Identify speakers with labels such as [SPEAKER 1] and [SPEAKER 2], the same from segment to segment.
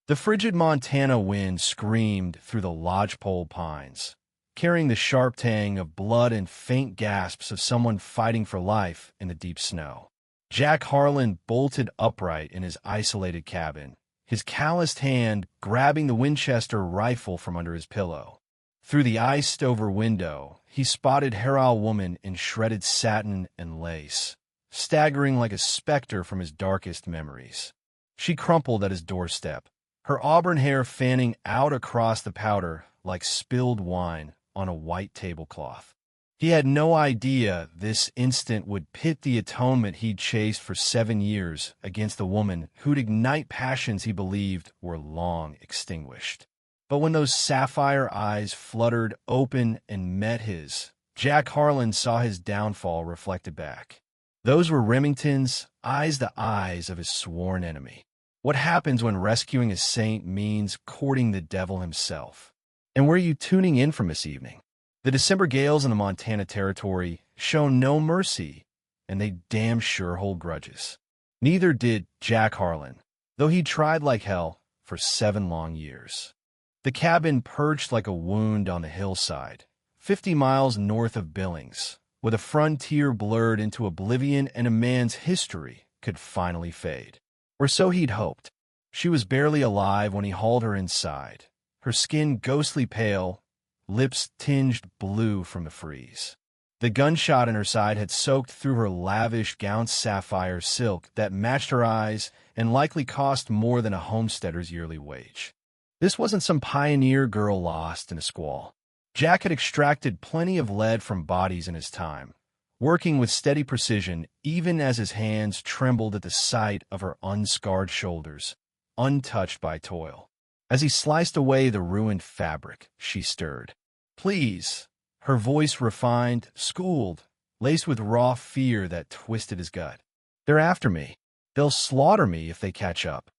[SPEAKER 1] The frigid Montana wind screamed through the lodgepole pines, carrying the sharp tang of blood and faint gasps of someone fighting for life in the deep snow. Jack Harlan bolted upright in his isolated cabin, his calloused hand grabbing the Winchester rifle from under his pillow. Through the iced-over window, he spotted Herald woman in shredded satin and lace, staggering like a specter from his darkest memories. She crumpled at his doorstep, her auburn hair fanning out across the powder like spilled wine on a white tablecloth. He had no idea this instant would pit the atonement he'd chased for 7 years against the woman who'd ignite passions he believed were long extinguished. But when those sapphire eyes fluttered open and met his, Jack Harlan saw his downfall reflected back. Those were Remington's eyes, the eyes of his sworn enemy. What happens when rescuing a saint means courting the devil himself? And where are you tuning in from this evening? The December gales in the Montana Territory show no mercy, and they damn sure hold grudges. Neither did Jack Harlan, though he tried like hell for 7 long years. The cabin perched like a wound on the hillside, 50 miles north of Billings, with a frontier blurred into oblivion and a man's history could finally fade. Or so he'd hoped. She was barely alive when he hauled her inside, her skin ghostly pale, lips tinged blue from the freeze. The gunshot in her side had soaked through her lavish gown sapphire silk that matched her eyes and likely cost more than a homesteader's yearly wage. This wasn't some pioneer girl lost in a squall. Jack had extracted plenty of lead from bodies in his time, working with steady precision even as his hands trembled at the sight of her unscarred shoulders, untouched by toil. As he sliced away the ruined fabric, she stirred. "Please," her voice refined, schooled, laced with raw fear that twisted his gut. "They're after me. They'll slaughter me if they catch up.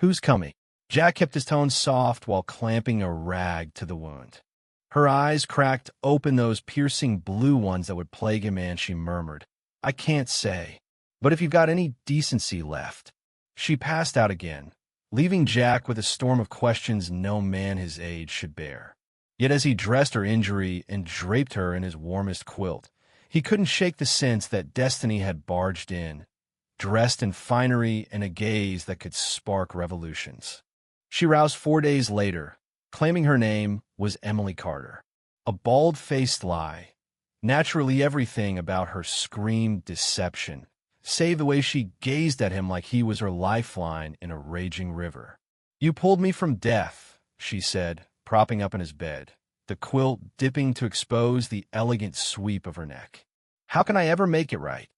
[SPEAKER 1] Who's coming?" Jack kept his tone soft while clamping a rag to the wound. Her eyes cracked open, those piercing blue ones that would plague a man, she murmured. "I can't say. But if you've got any decency left." She passed out again, leaving Jack with a storm of questions no man his age should bear. Yet as he dressed her injury and draped her in his warmest quilt, he couldn't shake the sense that destiny had barged in, dressed in finery and a gaze that could spark revolutions. She roused 4 days later, claiming her name was Emily Carter. A bald-faced lie. Naturally, everything about her screamed deception, save the way she gazed at him like he was her lifeline in a raging river. "You pulled me from death," she said, propping up in his bed, the quilt dipping to expose the elegant sweep of her neck. "How can I ever make it right?"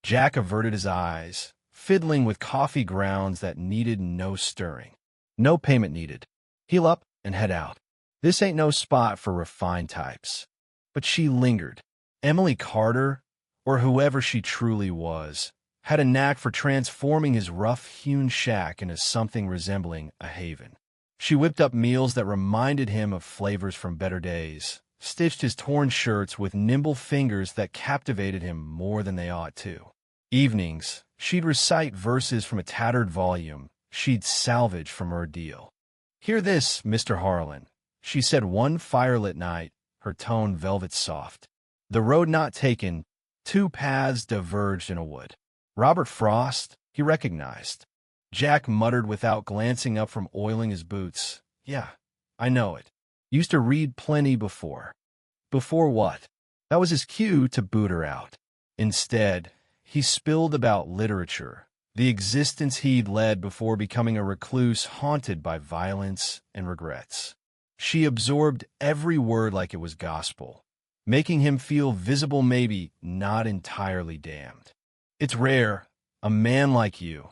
[SPEAKER 1] Jack averted his eyes, fiddling with coffee grounds that needed no stirring. "No payment needed. Heal up and head out. This ain't no spot for refined types." But she lingered. Emily Carter, or whoever she truly was, had a knack for transforming his rough-hewn shack into something resembling a haven. She whipped up meals that reminded him of flavors from better days, stitched his torn shirts with nimble fingers that captivated him more than they ought to. Evenings, she'd recite verses from a tattered volume she'd salvaged from her ordeal. "Hear this, Mr. Harlan," she said one firelit night, her tone velvet soft. The road not taken, 2 paths diverged in a wood. Robert Frost, he recognized. Jack muttered without glancing up from oiling his boots. "Yeah, I know it. Used to read plenty before." Before what? That was his cue to boot her out. Instead, he spilled about literature, the existence he'd led before becoming a recluse haunted by violence and regrets. She absorbed every word like it was gospel, making him feel visible, maybe not entirely damned. "It's rare, a man like you,"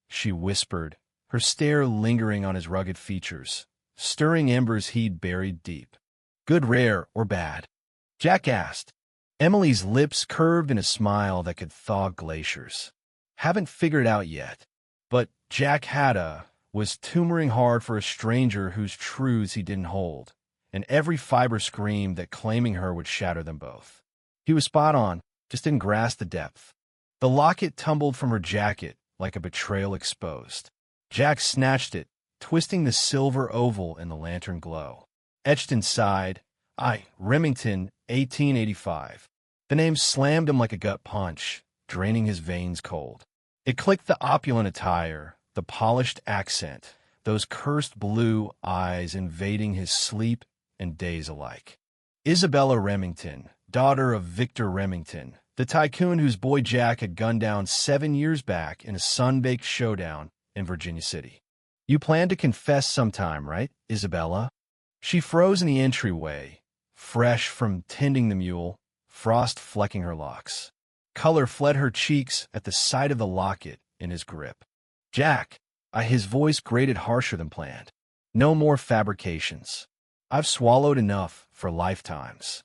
[SPEAKER 1] she whispered, her stare lingering on his rugged features, stirring embers he'd buried deep. "Good, rare, or bad?" Jack asked. Emily's lips curved in a smile that could thaw glaciers. "Haven't figured out yet." But Jack Hadda was tumoring hard for a stranger whose truths he didn't hold, and every fiber screamed that claiming her would shatter them both. He was spot on, just didn't grasp the depth. The locket tumbled from her jacket like a betrayal exposed. Jack snatched it, twisting the silver oval in the lantern glow. Etched inside, I, Remington, 1885. The name slammed him like a gut punch, draining his veins cold. It clicked the opulent attire, the polished accent, those cursed blue eyes invading his sleep and days alike. Isabella Remington, daughter of Victor Remington, the tycoon whose boy Jack had gunned down 7 years back in a sun-baked showdown in Virginia City. You plan to confess sometime, right, Isabella? She froze in the entryway, fresh from tending the mule, frost flecking her locks. Color fled her cheeks at the sight of the locket in his grip. Jack, his voice grated harsher than planned. No more fabrications. I've swallowed enough for lifetimes.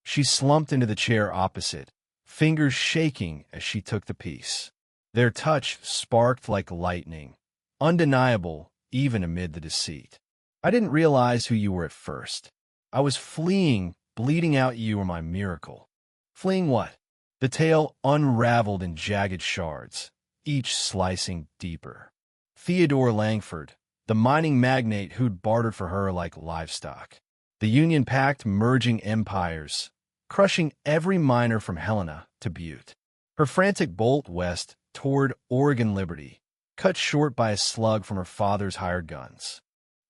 [SPEAKER 1] She slumped into the chair opposite, fingers shaking as she took the piece. Their touch sparked like lightning, undeniable even amid the deceit. I didn't realize who you were at first. I was fleeing, bleeding out you were my miracle. Fleeing what? The tale unraveled in jagged shards, each slicing deeper. Theodore Langford, the mining magnate who'd bartered for her like livestock. The Union Pact merging empires, crushing every miner from Helena to Butte. Her frantic bolt west toward Oregon liberty, cut short by a slug from her father's hired guns.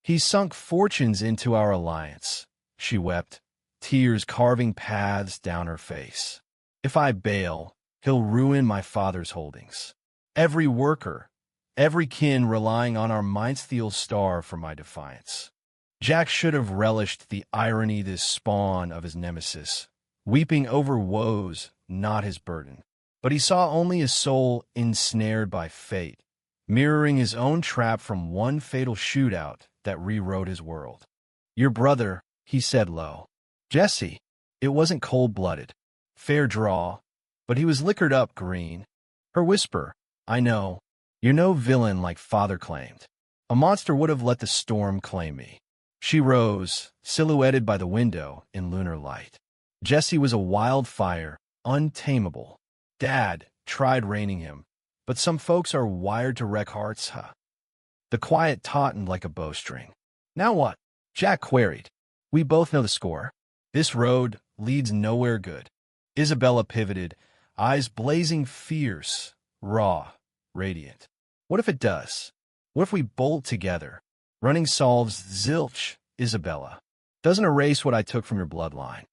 [SPEAKER 1] He sunk fortunes into our alliance, she wept, tears carving paths down her face. If I bail, he'll ruin my father's holdings. Every worker, every kin relying on our Mainsteel star for my defiance. Jack should have relished the irony this spawn of his nemesis, weeping over woes, not his burden. But he saw only a soul ensnared by fate, mirroring his own trap from one fatal shootout that rewrote his world. Your brother, he said low. Jesse, it wasn't cold-blooded. Fair draw, but he was liquored up, Green. Her whisper, I know. You're no villain like father claimed. A monster would have let the storm claim me. She rose, silhouetted by the window in lunar light. Jesse was a wildfire, untamable. Dad tried reining him, but some folks are wired to wreck hearts, huh? The quiet tautened like a bowstring. Now what? Jack queried. We both know the score. This road leads nowhere good. Isabella pivoted, eyes blazing fierce, raw, radiant. What if it does? What if we bolt together? Running solves zilch, Isabella. Doesn't erase what I took from your bloodline.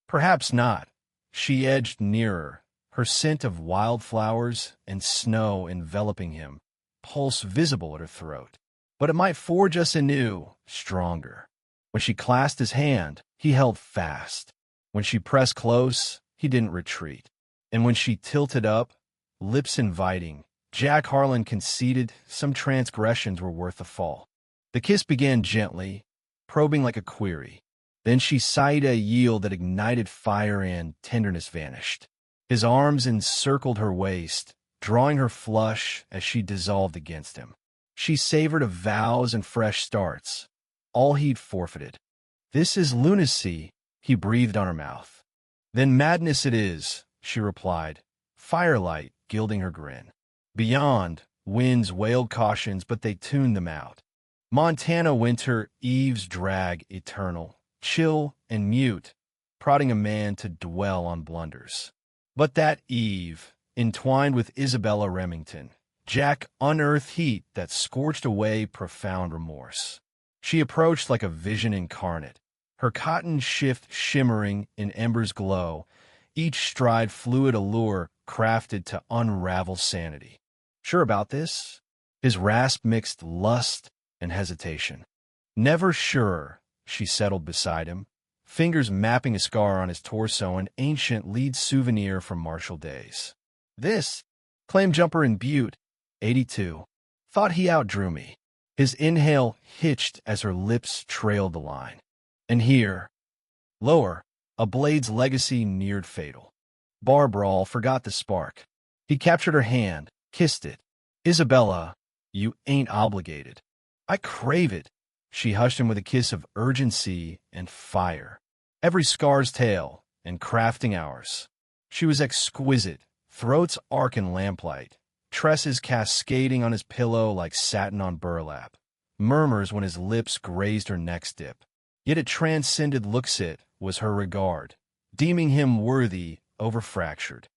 [SPEAKER 1] Perhaps not. She edged nearer, her scent of wildflowers and snow enveloping him, pulse visible at her throat. But it might forge us anew, stronger. When she clasped his hand, he held fast. When she pressed close, he didn't retreat. And when she tilted up, lips inviting, Jack Harlan conceded some transgressions were worth the fall. The kiss began gently, probing like a query. Then she sighed a yield that ignited fire and tenderness vanished. His arms encircled her waist, drawing her flush as she dissolved against him. She savored of vows and fresh starts, all he'd forfeited. This is lunacy, he breathed on her mouth. Then madness it is, she replied, firelight gilding her grin. Beyond, winds wailed cautions, but they tuned them out. Montana winter eves drag eternal, chill and mute, prodding a man to dwell on blunders. But that eve, entwined with Isabella Remington, Jack unearthed heat that scorched away profound remorse. She approached like a vision incarnate, her cotton shift shimmering in embers glow, each stride fluid allure crafted to unravel sanity. Sure about this? His rasp mixed lust and hesitation. Never sure, she settled beside him, fingers mapping a scar on his torso, an ancient lead souvenir from martial days. This, claim jumper in Butte, 82, thought he outdrew me. His inhale hitched as her lips trailed the line. And here, lower, a blade's legacy neared fatal. Bar brawl forgot the spark. He captured her hand, kissed it. Isabella, you ain't obligated. I crave it. She hushed him with a kiss of urgency and fire. Every scar's tale and crafting hours. She was exquisite, throats arc in lamplight, tresses cascading on his pillow like satin on burlap. murmurs when his lips grazed her neck dip. Yet it transcended looks it was her regard, deeming him worthy over fractured.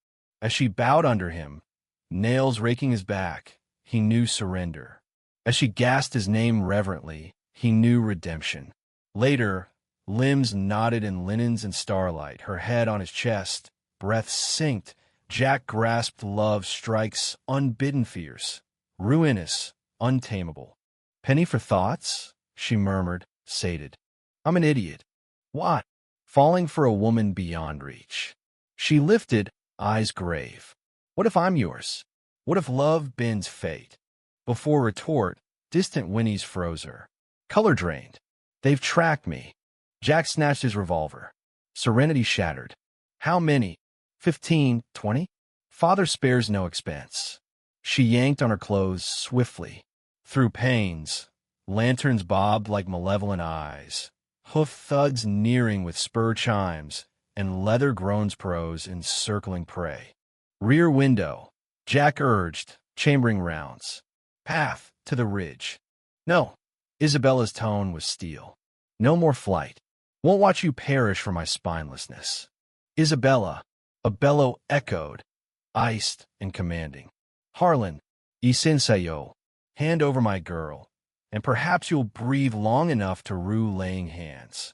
[SPEAKER 1] As she bowed under him, nails raking his back, he knew surrender. As she gasped his name reverently, he knew redemption. Later, limbs knotted in linens and starlight, her head on his chest, breath synced, Jack grasped love's strikes unbidden fierce, ruinous, untamable. "Penny for thoughts?" she murmured, sated. "I'm an idiot." "What?" "Falling for a woman beyond reach." She lifted, eyes grave. "What if I'm yours? What if love bends fate?" Before retort, distant whinnies froze her. Color drained. "They've tracked me." Jack snatched his revolver. Serenity shattered. "How many? 15, 20? Father spares no expense." She yanked on her clothes swiftly. Through panes, lanterns bobbed like malevolent eyes, hoof thuds nearing with spur chimes, and leather groans prose encircling prey. "Rear window," Jack urged, chambering rounds. "Path to the ridge." "No." Isabella's tone was steel. "No more flight. Won't watch you perish for my spinelessness." "Isabella," a bellow echoed, iced and commanding. "Harlan, Isinsayo, hand over my girl, and perhaps you'll breathe long enough to rue laying hands."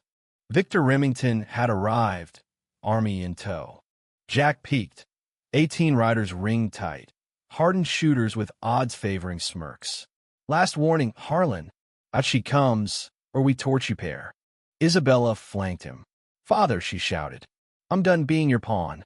[SPEAKER 1] Victor Remington had arrived, army in tow. Jack peeked. 18 riders ringed tight, hardened shooters with odds-favoring smirks. "Last warning, Harlan. Out she comes, or we torch you pair." Isabella flanked him. "Father," she shouted, "I'm done being your pawn."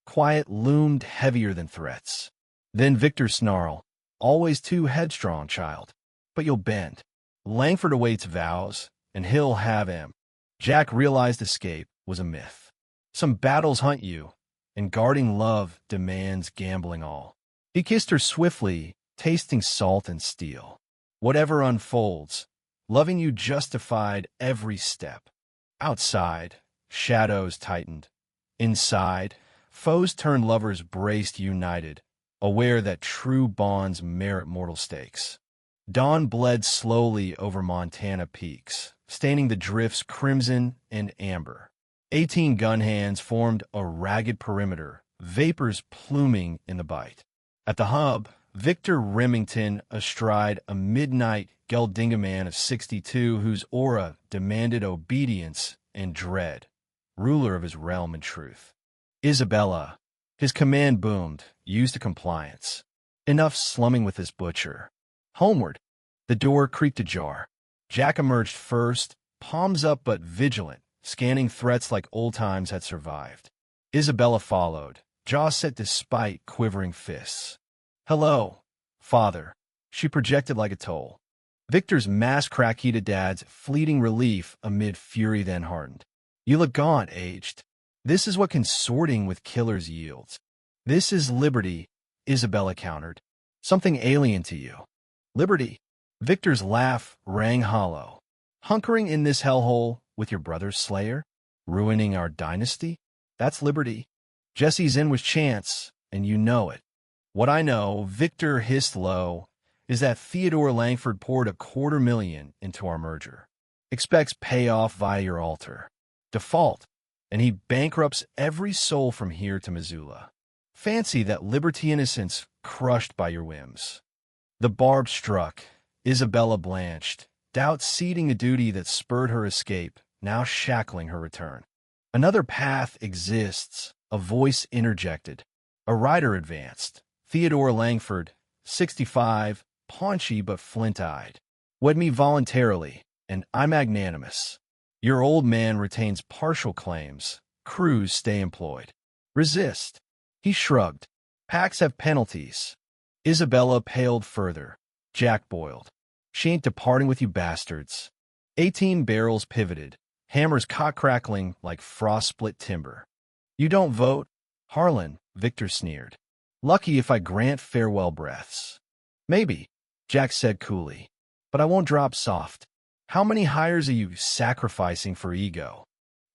[SPEAKER 1] Quiet loomed heavier than threats. Then Victor snarled, "Always too headstrong, child. But you'll bend. Langford awaits vows, and he'll have him." Jack realized escape was a myth. Some battles hunt you, and guarding love demands gambling all. He kissed her swiftly, tasting salt and steel. "Whatever unfolds, loving you justified every step." Outside, shadows tightened. Inside, foes turned lovers braced united, aware that true bonds merit mortal stakes. Dawn bled slowly over Montana peaks, staining the drifts crimson and amber. 18 gun hands formed a ragged perimeter, vapors pluming in the bite. At the hub, Victor Remington astride a midnight Geldinga man of 62 whose aura demanded obedience and dread, ruler of his realm in truth. "Isabella." His command boomed, used to compliance. Enough slumming with this butcher. Homeward. The door creaked ajar. Jack emerged first, palms up but vigilant, scanning threats like old times had survived. Isabella followed, jaw set despite quivering fists. "Hello, father." She projected like a toll. Victor's mass crack-heated dad's fleeting relief amid fury then hardened. "You look gaunt, aged. This is what consorting with killers yields." "This is liberty," Isabella countered. "Something alien to you." "Liberty?" Victor's laugh rang hollow. "Hunkering in this hellhole with your brother's slayer? Ruining our dynasty? That's liberty. Jesse's in with chance, and you know it. What I know," Victor hissed low, "is that Theodore Langford poured $250,000 into our merger. Expects payoff via your altar. Default, and he bankrupts every soul from here to Missoula. Fancy that liberty innocence crushed by your whims." The barb struck. Isabella blanched, doubt seeding a duty that spurred her escape, now shackling her return. "Another path exists," a voice interjected. A rider advanced. Theodore Langford, 65, paunchy but flint-eyed. "Wed me voluntarily, and I'm magnanimous. Your old man retains partial claims. Crews stay employed." "Resist." He shrugged. "Pacts have penalties." Isabella paled further. Jack boiled. "She ain't departing with you bastards." 18 barrels pivoted, hammers cock-crackling like frost-split timber. "You don't vote?" "Harlan," Victor sneered. "Lucky if I grant farewell breaths." "Maybe," Jack said coolly, "but I won't drop soft. How many hires are you sacrificing for ego?"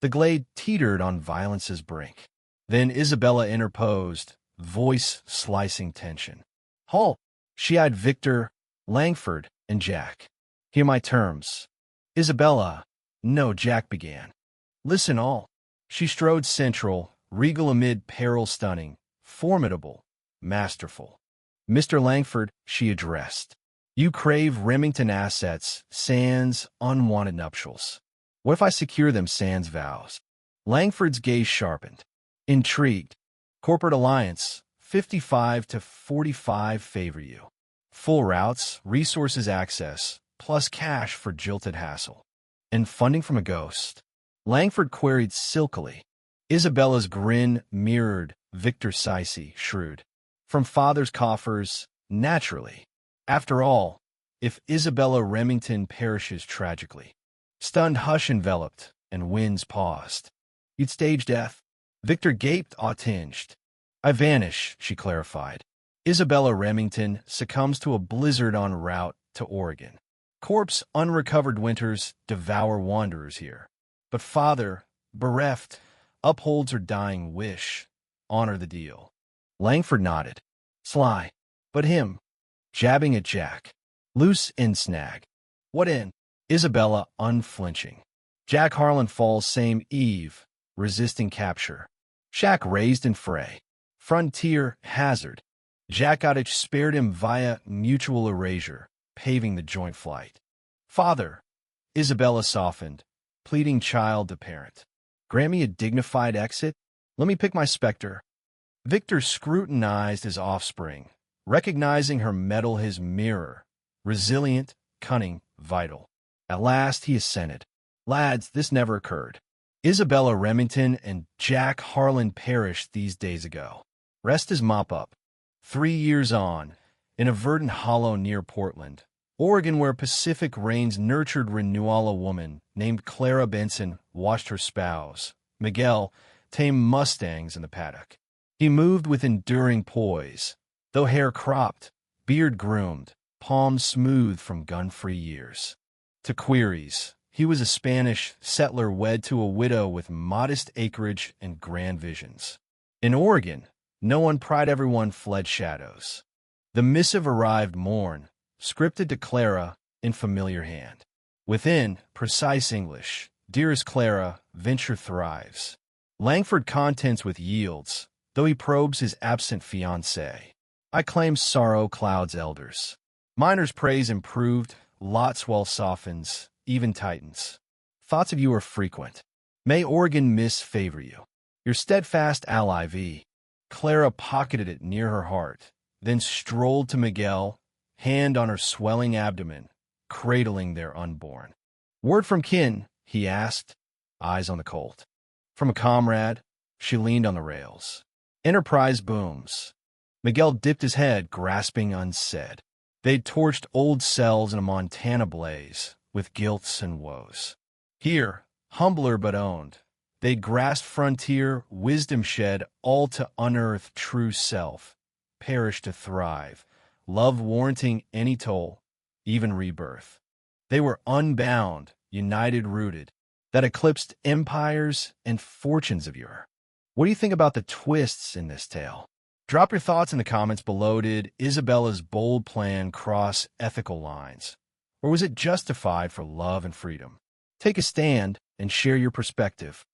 [SPEAKER 1] The glade teetered on violence's brink. Then Isabella interposed, voice slicing tension. "Halt!" She eyed Victor, Langford, and Jack. Hear my terms. Isabella. No, Jack began. Listen all. She strode central, regal amid peril stunning, formidable, masterful. Mr. Langford, she addressed. You crave Remington assets, sans unwanted nuptials. What if I secure them sans vows? Langford's gaze sharpened. Intrigued. Corporate alliance, 55 to 45 favor you. Full routes, resources access, plus cash for jilted hassle. And funding from a ghost. Langford queried silkily. Isabella's grin mirrored Victor Sicey, shrewd. From father's coffers, naturally. After all, if Isabella Remington perishes tragically. Stunned hush enveloped, and winds paused. You'd stage death? Victor gaped awe-tinged. I vanish, she clarified. Isabella Remington succumbs to a blizzard en route to Oregon. Corpse unrecovered winters devour wanderers here. But father, bereft, upholds her dying wish. Honor the deal. Langford nodded. Sly. But him. Jabbing at Jack. Loose in snag. What in? Isabella unflinching. Jack Harlan falls same eve, resisting capture. Shack raised in fray. Frontier hazard. Jack Ottich spared him via mutual erasure, paving the joint flight. Father. Isabella softened, pleading child to parent. Grant me a dignified exit? Let me pick my specter. Victor scrutinized his offspring, recognizing her metal his mirror, resilient, cunning, vital. At last he assented. Lads, this never occurred. Isabella Remington and Jack Harlan perished these days ago. Rest his mop-up. 3 years on, in a verdant hollow near Portland, Oregon, where Pacific rains nurtured renewal, a woman named Clara Benson watched her spouse, Miguel, tame mustangs in the paddock. He moved with enduring poise, though hair cropped, beard groomed, palms smooth from gun-free years. To queries, he was a Spanish settler wed to a widow with modest acreage and grand visions. In Oregon, no one pried, everyone fled shadows. The missive arrived morn, scripted to Clara in familiar hand. Within, precise English, Dearest Clara, venture thrives. Langford contents with yields, though he probes his absent fiancée. I claim sorrow clouds elders. Miners praise improved, lots well softens, even tightens. Thoughts of you are frequent. May Oregon miss favor you. Your steadfast ally V. Clara pocketed it near her heart, then strolled to Miguel, hand on her swelling abdomen, cradling their unborn. Word from kin, he asked, eyes on the colt. From a comrade, she leaned on the rails. Enterprise booms. Miguel dipped his head, grasping unsaid. They'd torched old cells in a Montana blaze, with guilts and woes. Here, humbler but owned, they'd grasped frontier, wisdom shed, all to unearth true self, perish to thrive, love warranting any toll, even rebirth. They were unbound, united, rooted, that eclipsed empires and fortunes of yore. What do you think about the twists in this tale? Drop your thoughts in the comments below. Did Isabella's bold plan cross ethical lines? Or was it justified for love and freedom? Take a stand and share your perspective.